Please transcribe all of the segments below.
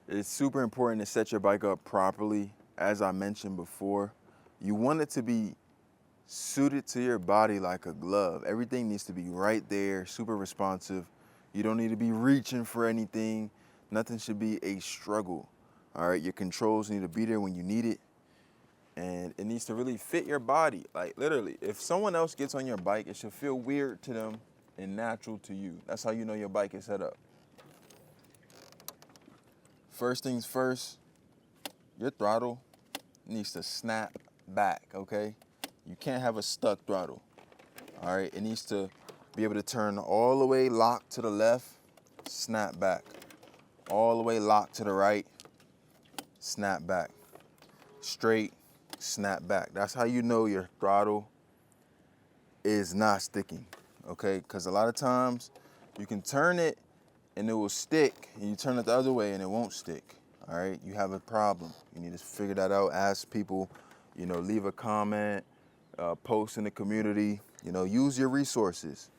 It's super important to set your bike up properly. As I mentioned before, you want it to be suited to your body like a glove. Everything needs to be right there, super responsive. You don't need to be reaching for anything. Nothing should be a struggle. All right, your controls need to be there when you need it. And it needs to really fit your body. Like literally, if someone else gets on your bike, it should feel weird to them and natural to you. That's how you know your bike is set up. First things first, your throttle needs to snap back, okay? You can't have a stuck throttle, all right? It needs to be able to turn all the way locked to the left, snap back. All the way locked to the right, snap back. Straight, snap back. That's how you know your throttle is not sticking, okay? Because a lot of times you can turn it and it will stick, and you turn it the other way and it won't stick, all right? You have a problem. You need to figure that out. Ask people, leave a comment, post in the community, use your resources.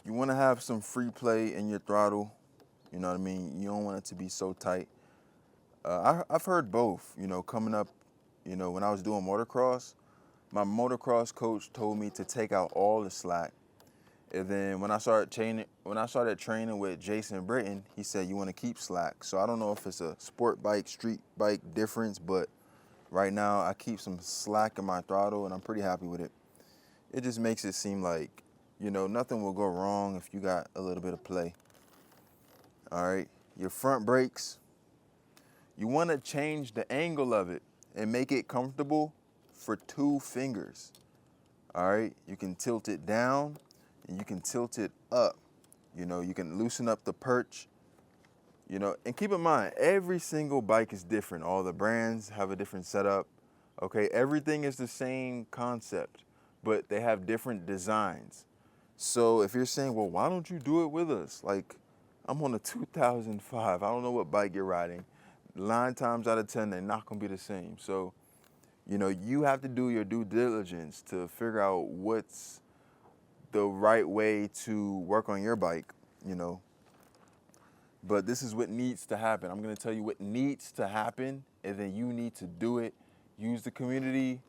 You want to have some free play in your throttle, you know what I mean? You don't want it to be so tight. I've heard both, coming up, when I was doing motocross, my motocross coach told me to take out all the slack. And then when I started training with Jason Britton, he said you want to keep slack. So I don't know if it's a sport bike, street bike difference, but right now I keep some slack in my throttle and I'm pretty happy with it. It just makes it seem like, nothing will go wrong if you got a little bit of play. All right, your front brakes, you want to change the angle of it and make it comfortable for 2 fingers. All right, you can tilt it down and you can tilt it up. You can loosen up the perch, and keep in mind, every single bike is different. All the brands have a different setup. Okay, everything is the same concept, but they have different designs. So if you're saying, well, why don't you do it with us? Like, I'm on a 2005. I don't know what bike you're riding. 9 times out of 10, they're not gonna be the same. So, you have to do your due diligence to figure out what's the right way to work on your bike, But this is what needs to happen. I'm gonna tell you what needs to happen, and then you need to do it. Use the community,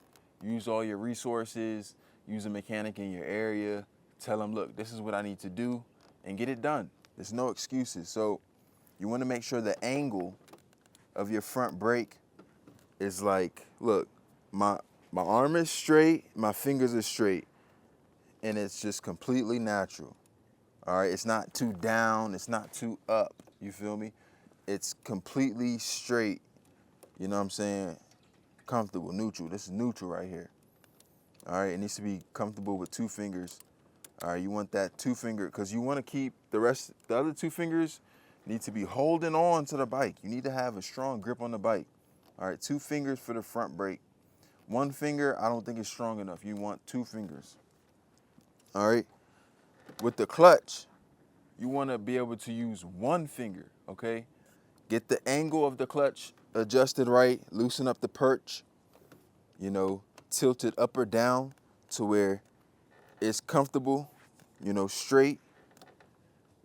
use all your resources, use a mechanic in your area, tell them, look, this is what I need to do, and get it done. There's no excuses. So you wanna make sure the angle of your front brake is like, look, my arm is straight, my fingers are straight, and it's just completely natural. All right, it's not too down, it's not too up, you feel me? It's completely straight, you know what I'm saying? Comfortable, neutral. This is neutral right here. All right, it needs to be comfortable with 2 fingers. All right, you want that 2 finger, because you want to keep the other 2 fingers need to be holding on to the bike. You need to have a strong grip on the bike. All right, 2 fingers for the front brake. 1 finger, I don't think is strong enough. You want 2 fingers. All right, with the clutch, you want to be able to use 1 finger, okay? Get the angle of the clutch adjusted right, loosen up the perch, tilt it up or down to where it's comfortable, straight,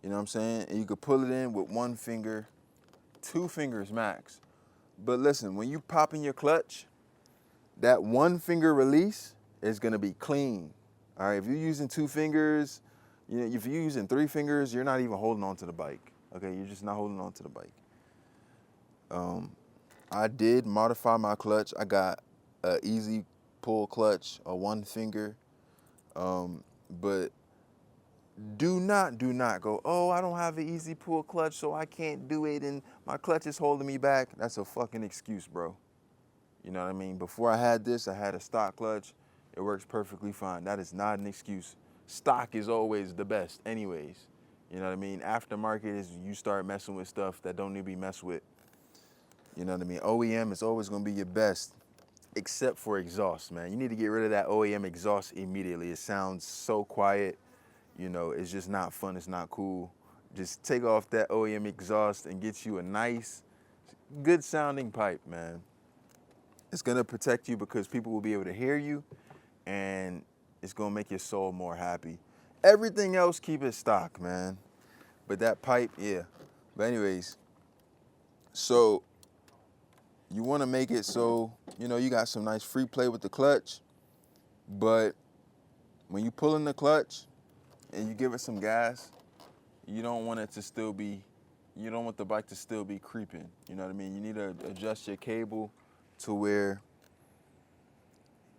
you know what I'm saying? And you could pull it in with 1 finger, 2 fingers max. But listen, when you pop in your clutch, that 1 finger release is gonna be clean. All right, if you're using 2 fingers, if you're using 3 fingers, you're not even holding on to the bike. Okay, you're just not holding on to the bike. I did modify my clutch. I got an easy pull clutch, a 1 finger, but do not go, oh, I don't have an easy pull clutch, so I can't do it, and my clutch is holding me back. That's a fucking excuse, bro. You know what I mean? Before I had this, I had a stock clutch. It works perfectly fine. That is not an excuse. Stock is always the best anyways. You know what I mean? Aftermarket is you start messing with stuff that don't need to be messed with. You know what I mean? OEM is always gonna be your best, except for exhaust, man. You need to get rid of that OEM exhaust immediately. It sounds so quiet. It's just not fun, it's not cool. Just take off that OEM exhaust and get you a nice, good sounding pipe, man. It's gonna protect you because people will be able to hear you, and it's gonna make your soul more happy. Everything else, keep it stock, man. But that pipe, yeah. But anyways, so you want to make it so, you know, you got some nice free play with the clutch, but when you pull in the clutch and you give it some gas, you don't want it to still be, you don't want the bike to still be creeping. You know what I mean? You need to adjust your cable to where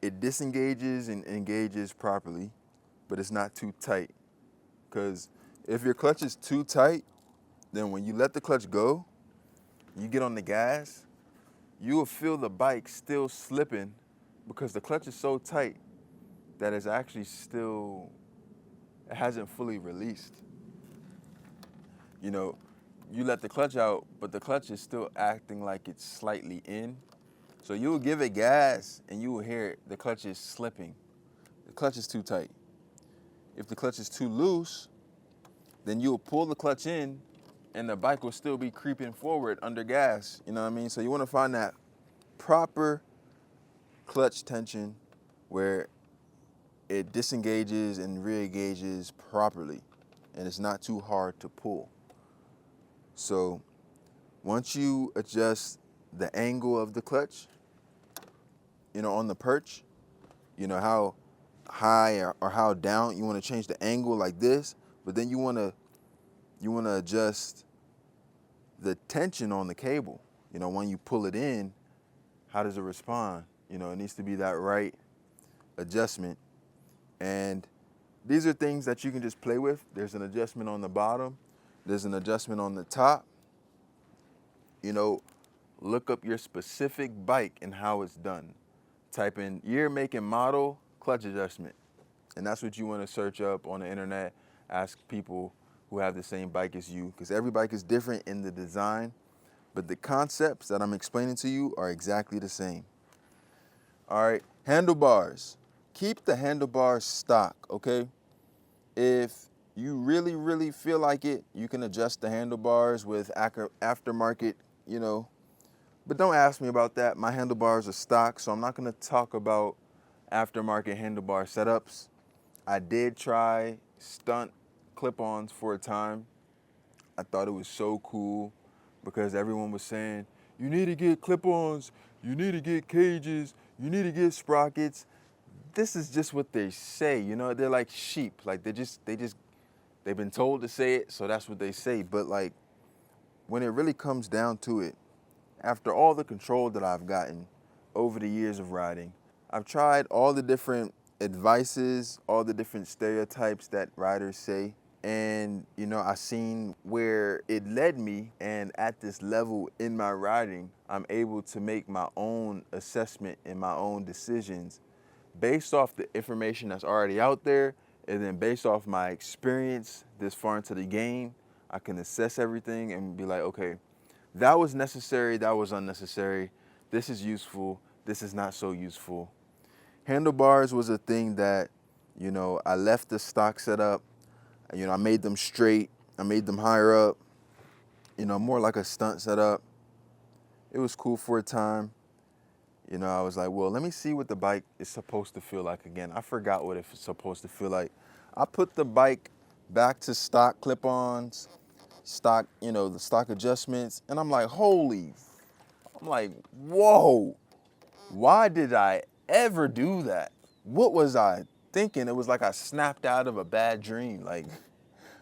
it disengages and engages properly, but it's not too tight. Because if your clutch is too tight, then when you let the clutch go, you get on the gas, you will feel the bike still slipping because the clutch is so tight that it's actually still, it hasn't fully released. You know, you let the clutch out, but the clutch is still acting like it's slightly in. So you'll give it gas and you will hear it, the clutch is slipping. The clutch is too tight. If the clutch is too loose, then you'll pull the clutch in and the bike will still be creeping forward under gas. You know what I mean? So you want to find that proper clutch tension where it disengages and re-engages properly and it's not too hard to pull. So once you adjust the angle of the clutch, you know, on the perch, you know, how high or how down, you want to change the angle like this, but then you want to adjust the tension on the cable. You know, when you pull it in, how does it respond? You know, it needs to be that right adjustment. And these are things that you can just play with. There's an adjustment on the bottom. There's an adjustment on the top. You know, look up your specific bike and how it's done. Type in year, make, and model, clutch adjustment. And that's what you want to search up on the internet. Ask people who have the same bike as you, because every bike is different in the design, but the concepts that I'm explaining to you are exactly the same. All right, handlebars. Keep the handlebars stock, okay? If you really, really feel like it, you can adjust the handlebars with aftermarket, you know, but don't ask me about that. My handlebars are stock, so I'm not gonna talk about aftermarket handlebar setups. I did try stunt clip-ons for a time. I thought it was so cool because everyone was saying, you need to get clip-ons, you need to get cages, you need to get sprockets. This is just what they say, you know, they're like sheep. Like they've been told to say it, so that's what they say. But like, when it really comes down to it, after all the control that I've gotten over the years of riding, I've tried all the different advices, all the different stereotypes that riders say. And, you know, I've seen where it led me, and at this level in my riding, I'm able to make my own assessment and my own decisions based off the information that's already out there, and then based off my experience this far into the game, I can assess everything and be like, okay, that was necessary, that was unnecessary, this is useful, this is not so useful. Handlebars was a thing that, you know, I left the stock setup. You know, I made them straight, I made them higher up, you know, more like a stunt setup. It was cool for a time. You know, I was like, well, let me see what the bike is supposed to feel like again. I forgot what it's supposed to feel like. I put the bike back to stock clip-ons, stock, you know, the stock adjustments, and I'm like, I'm like, whoa, why did I ever do that? What was I thinking? It was like I snapped out of a bad dream. Like,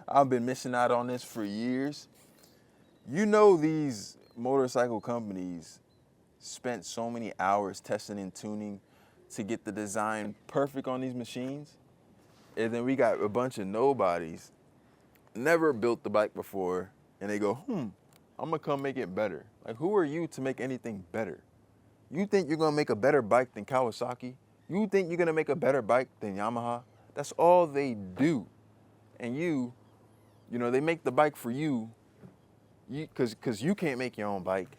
I've been missing out on this for years. You know, these motorcycle companies spent so many hours testing and tuning to get the design perfect on these machines. And then we got a bunch of nobodies, never built the bike before, and they go, I'm gonna come make it better. Like, who are you to make anything better? You think you're gonna make a better bike than Kawasaki? You think you're gonna make a better bike than Yamaha? That's all they do. And you know, they make the bike for you, because you can't make your own bike.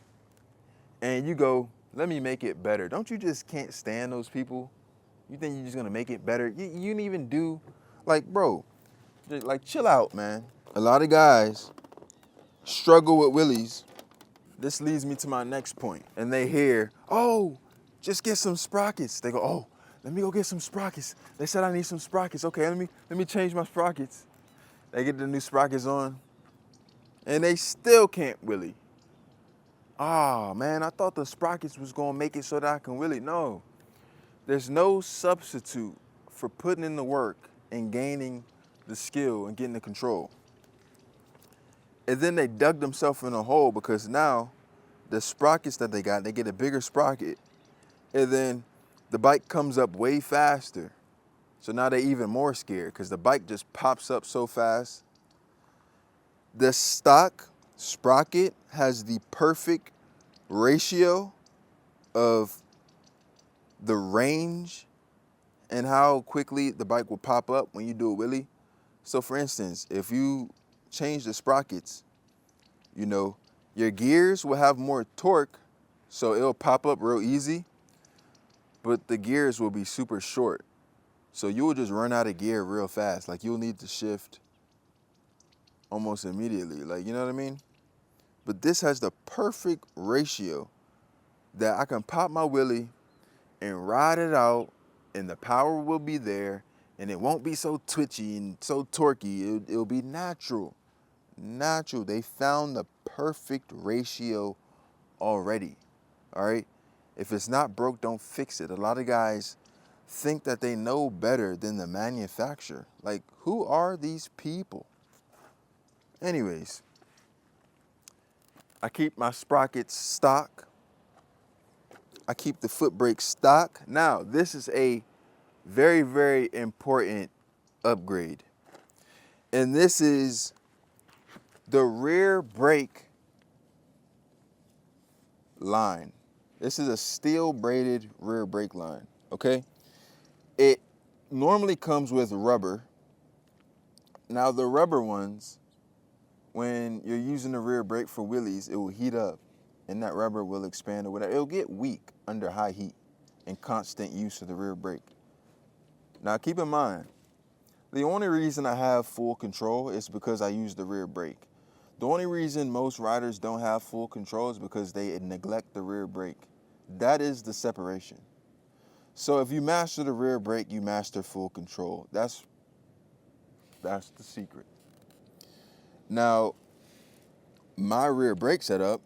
And you go, let me make it better. Don't you just can't stand those people? You think you're just gonna make it better? You didn't even do, like, bro, like, chill out, man. A lot of guys struggle with wheelies. This leads me to my next point. And they hear, oh, just get some sprockets. They go, oh, let me go get some sprockets. They said I need some sprockets. Okay, let me change my sprockets. They get the new sprockets on. and they still can't wheelie. Ah, man, I thought the sprockets was gonna make it so that I can wheelie. No, there's no substitute for putting in the work and gaining the skill and getting the control. And then they dug themselves in a hole because now the sprockets that they got, they get a bigger sprocket, and then the bike comes up way faster. So now they're even more scared because the bike just pops up so fast. The stock sprocket has the perfect ratio of the range and how quickly the bike will pop up when you do a wheelie. So for instance, if you change the sprockets, you know, your gears will have more torque, so it'll pop up real easy, but the gears will be super short. So you will just run out of gear real fast. Like you'll need to shift almost immediately. Like, you know what I mean? But this has the perfect ratio that I can pop my wheelie and ride it out, and the power will be there, and it won't be so twitchy and so torquey. It'll be natural. Natural. They found the perfect ratio already. All right? If it's not broke, don't fix it. A lot of guys think that they know better than the manufacturer. Like, who are these people? Anyways, I keep my sprockets stock. I keep the foot brake stock. Now, this is a very, very important upgrade. And this is the rear brake line. This is a steel braided rear brake line, okay? It normally comes with rubber. Now the rubber ones, when you're using the rear brake for wheelies, it will heat up and that rubber will expand or whatever. It'll get weak under high heat and constant use of the rear brake. Now keep in mind, the only reason I have full control is because I use the rear brake. The only reason most riders don't have full control is because they neglect the rear brake. That is the separation. So if you master the rear brake, you master full control. That's the secret. Now, my rear brake setup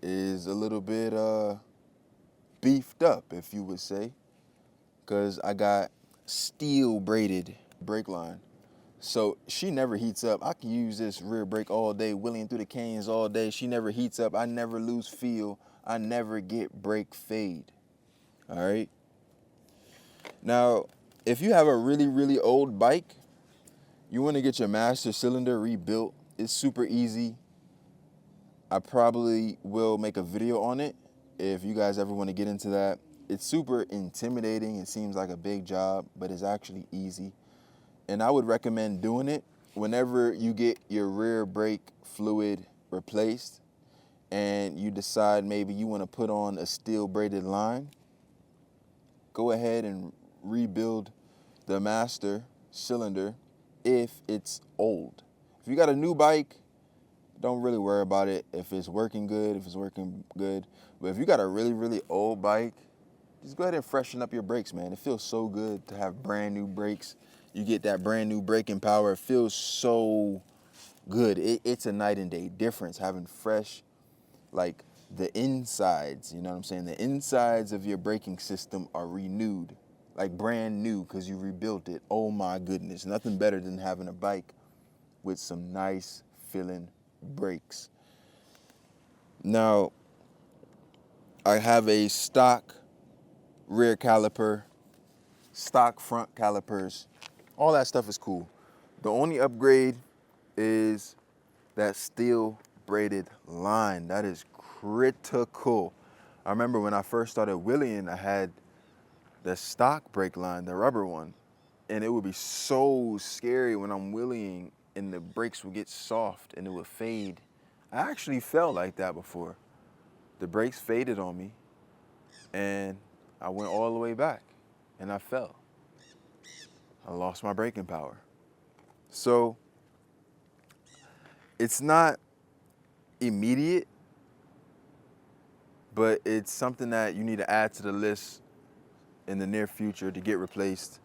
is a little bit beefed up, if you would say, because I got steel braided brake line. So she never heats up. I can use this rear brake all day, wheeling through the canyons all day. She never heats up. I never lose feel. I never get brake fade. All right. Now, if you have a really, really old bike, you want to get your master cylinder rebuilt. It's super easy. I probably will make a video on it if you guys ever want to get into that. It's super intimidating. It seems like a big job, but it's actually easy. And I would recommend doing it whenever you get your rear brake fluid replaced and you decide maybe you want to put on a steel braided line. Go ahead and rebuild the master cylinder if it's old. If you got a new bike, don't really worry about it if it's working good, But if you got a really, really old bike, just go ahead and freshen up your brakes, man. It feels so good to have brand new brakes. You get that brand new braking power. It feels so good. It's a night and day difference having fresh, like the insides, you know what I'm saying? The insides of your braking system are renewed, like brand new because you rebuilt it. Oh my goodness, nothing better than having a bike with some nice feeling brakes. Now, I have a stock rear caliper, stock front calipers. All that stuff is cool. The only upgrade is that steel braided line. That is critical. I remember when I first started wheeling, I had the stock brake line, the rubber one, and it would be so scary when I'm wheeling and the brakes would get soft and it would fade. I actually felt like that before. The brakes faded on me and I went all the way back and I fell. I lost my braking power. So it's not immediate, but it's something that you need to add to the list in the near future to get replaced.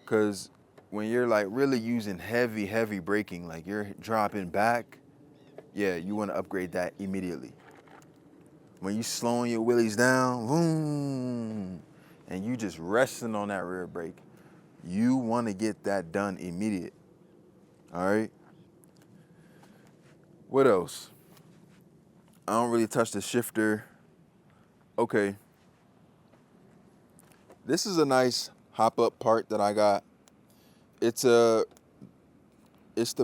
Because when you're like really using heavy braking, like you're dropping back yeah, you want to upgrade that immediately. When you slowing your wheelies down, boom, and you just resting on that rear brake, you want to get that done immediate. All right. What else? I don't really touch the shifter. Okay. This is a nice hop-up part that I got. It's the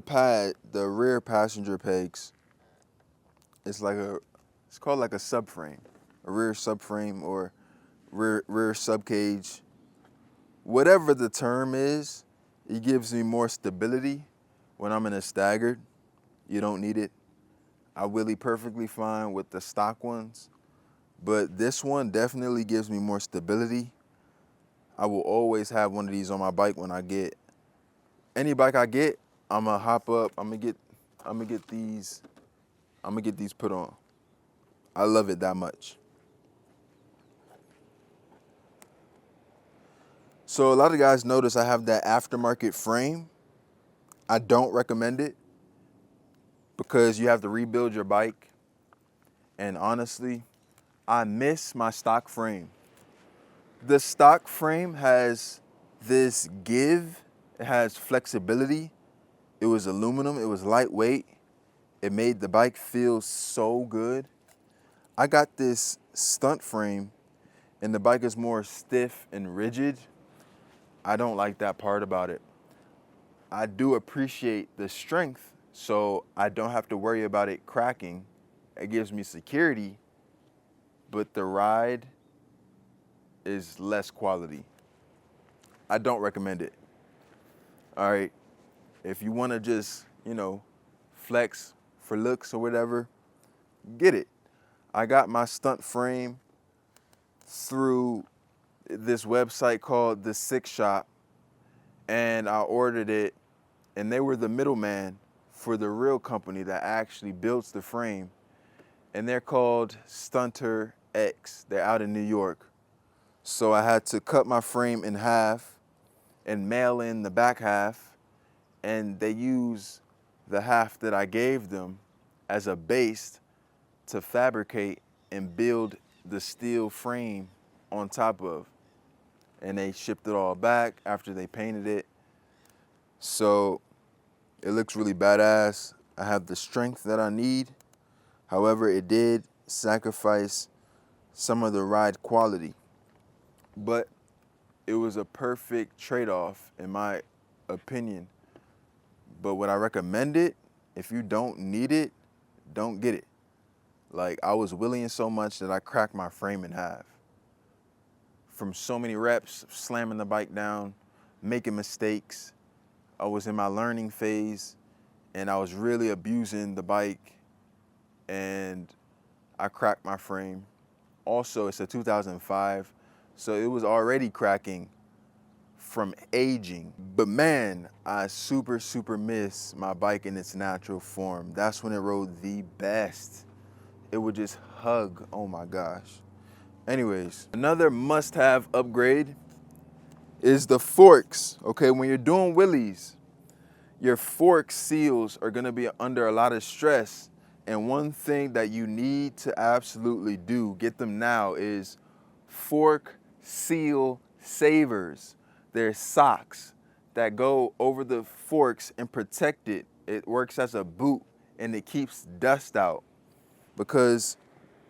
pad, the rear passenger pegs. It's called like a subframe, a rear subframe or rear subcage. Whatever the term is, it gives me more stability when I'm in a staggered. You don't need it. I wheelie perfectly fine with the stock ones, but this one definitely gives me more stability. I will always have one of these on my bike when I get any bike I get. I'm gonna hop up. I'm gonna get these put on. I love it that much. So a lot of guys notice I have that aftermarket frame. I don't recommend it because you have to rebuild your bike. And honestly, I miss my stock frame. The stock frame has this give, it has flexibility. It was aluminum, it was lightweight. It made the bike feel so good. I got this stunt frame and the bike is more stiff and rigid. I don't like that part about it. I do appreciate the strength, so I don't have to worry about it cracking. It gives me security, but the ride is less quality. I don't recommend it. All right, if you wanna just, flex for looks or whatever, get it. I got my stunt frame through this website called The Six Shop, and I ordered it, and they were the middleman for the real company that actually builds the frame, and they're called Stunter X. They're out in New York. So I had to cut my frame in half and mail in the back half, and they use the half that I gave them as a base to fabricate and build the steel frame on top of. And they shipped it all back after they painted it. So it looks really badass. I have the strength that I need. However, it did sacrifice some of the ride quality. But it was a perfect trade-off in my opinion. But would I recommend it? If you don't need it, don't get it. Like, I was wheeling so much that I cracked my frame in half. From so many reps, slamming the bike down, making mistakes. I was in my learning phase and I was really abusing the bike and I cracked my frame. Also, it's a 2005, so it was already cracking from aging. But man, I super miss my bike in its natural form. That's when it rode the best. It would just hug, oh my gosh. Anyways, another must-have upgrade is the forks. Okay, when you're doing wheelies, your fork seals are gonna be under a lot of stress. And one thing that you need to absolutely do, get them now, is fork seal savers. They're socks that go over the forks and protect it. It works as a boot and it keeps dust out. Because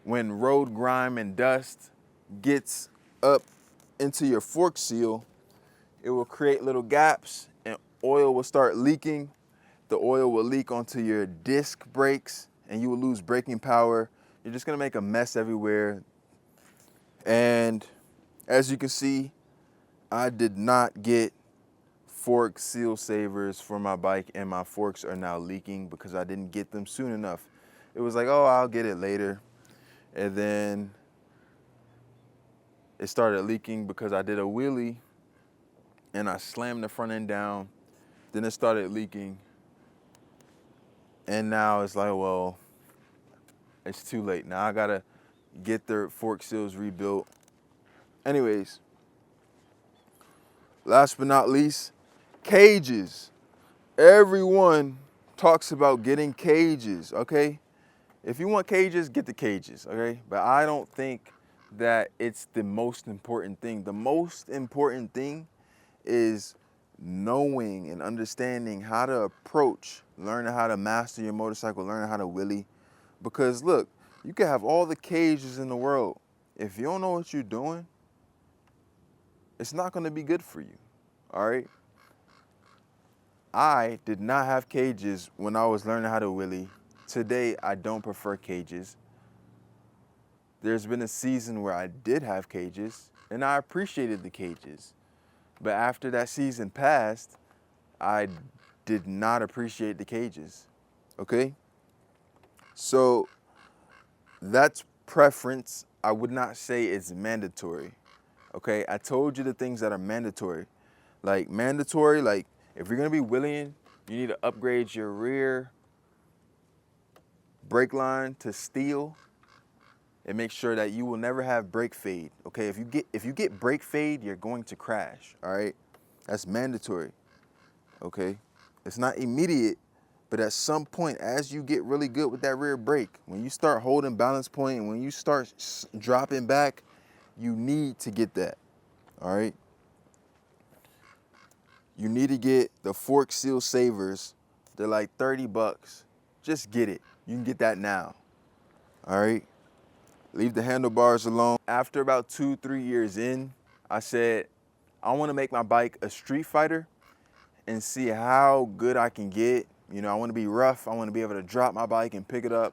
when road grime and dust gets up into your fork seal, it will create little gaps and oil will start leaking. The oil will leak onto your disc brakes and you will lose braking power. You're just gonna make a mess everywhere. And as you can see, I did not get fork seal savers for my bike and my forks are now leaking because I didn't get them soon enough. It was like, oh, I'll get it later. And then it started leaking because I did a wheelie and I slammed the front end down. Then it started leaking. And now it's like, well, it's too late. Now I gotta get the fork seals rebuilt. Anyways, last but not least, cages. Everyone talks about getting cages, okay? If you want cages, get the cages, okay? But I don't think that it's the most important thing. The most important thing is knowing and understanding how to approach, learning how to master your motorcycle, learning how to wheelie. Because look, you can have all the cages in the world. If you don't know what you're doing, it's not gonna be good for you, all right? I did not have cages when I was learning how to wheelie. Today, I don't prefer cages. There's been a season where I did have cages, and I appreciated the cages. But after that season passed, I did not appreciate the cages, okay? So that's preference. I would not say it's mandatory, okay? I told you the things that are mandatory. Like if you're gonna be wheeling, you need to upgrade your rear brake line to steel and make sure that you will never have brake fade, okay? If you get brake fade, you're going to crash, all right? That's mandatory, okay? It's not immediate, but at some point, as you get really good with that rear brake, when you start holding balance point and when you start dropping back, you need to get that, all right? You need to get the fork seal savers. They're like 30 bucks. Just get it. You can get that now, all right? Leave the handlebars alone. After about 2-3 years in, I said, I want to make my bike a street fighter and see how good I can get. You know, I want to be rough. I want to be able to drop my bike and pick it up.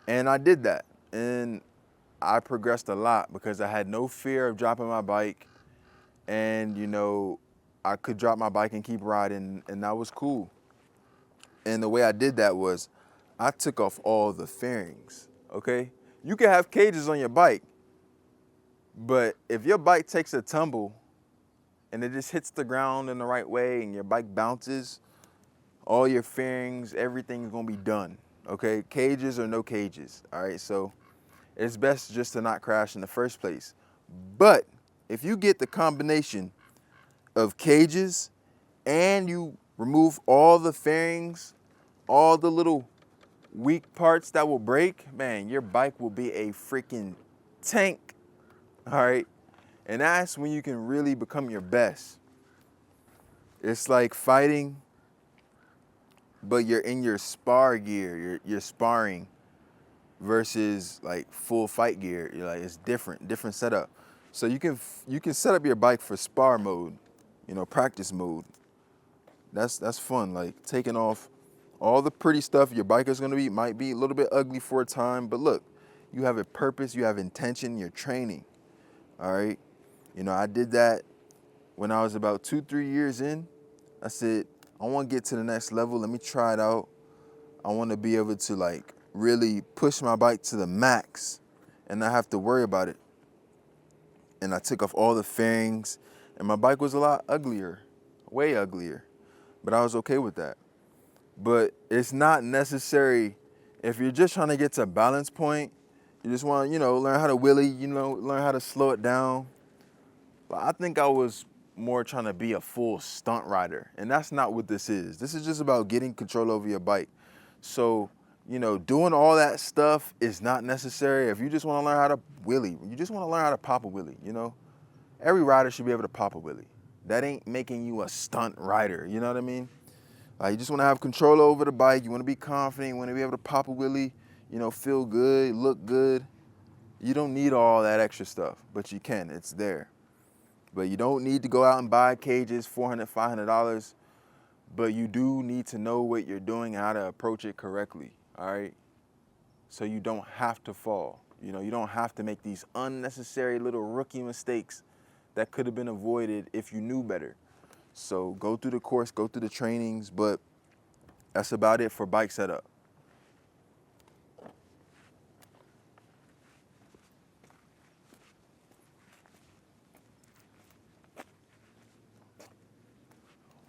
And I did that. And I progressed a lot because I had no fear of dropping my bike. And, you know, I could drop my bike and keep riding, and that was cool. And the way I did that was I took off all the fairings, okay? You can have cages on your bike, but if your bike takes a tumble and it just hits the ground in the right way and your bike bounces, all your fairings, everything's gonna be done, okay? Cages or no cages, all right? So it's best just to not crash in the first place. But if you get the combination of cages and you remove all the fairings, all the little weak parts that will break, man, your bike will be a freaking tank, all right? And that's when you can really become your best. It's like fighting, but you're in your spar gear, you're sparring versus like full fight gear. You're like, it's different setup. So you can set up your bike for spar mode, you know, practice mode. That's fun, like taking off all the pretty stuff your bike is gonna might be a little bit ugly for a time, but look, you have a purpose, you have intention, you're training, all right? You know, I did that when I was about 2-3 years in. I said, I wanna get to the next level, let me try it out. I wanna be able to like really push my bike to the max and not have to worry about it. And I took off all the fairings and my bike was a lot uglier, way uglier, but I was okay with that. But it's not necessary if you're just trying to get to a balance point. You just want to, you know, learn how to wheelie, you know, learn how to slow it down. But I think I was more trying to be a full stunt rider, and that's not what this is. This is just about getting control over your bike. So, you know, doing all that stuff is not necessary. If you just want to learn how to wheelie, you just want to learn how to pop a wheelie, you know. Every rider should be able to pop a wheelie. That ain't making you a stunt rider, you know what I mean? You just want to have control over the bike. You want to be confident. You want to be able to pop a wheelie, you know, feel good, look good. You don't need all that extra stuff, but you can. It's there. But you don't need to go out and buy cages, $400, $500. But you do need to know what you're doing and how to approach it correctly, all right? So you don't have to fall. You know, you don't have to make these unnecessary little rookie mistakes that could have been avoided if you knew better. So go through the course, go through the trainings, but that's about it for bike setup.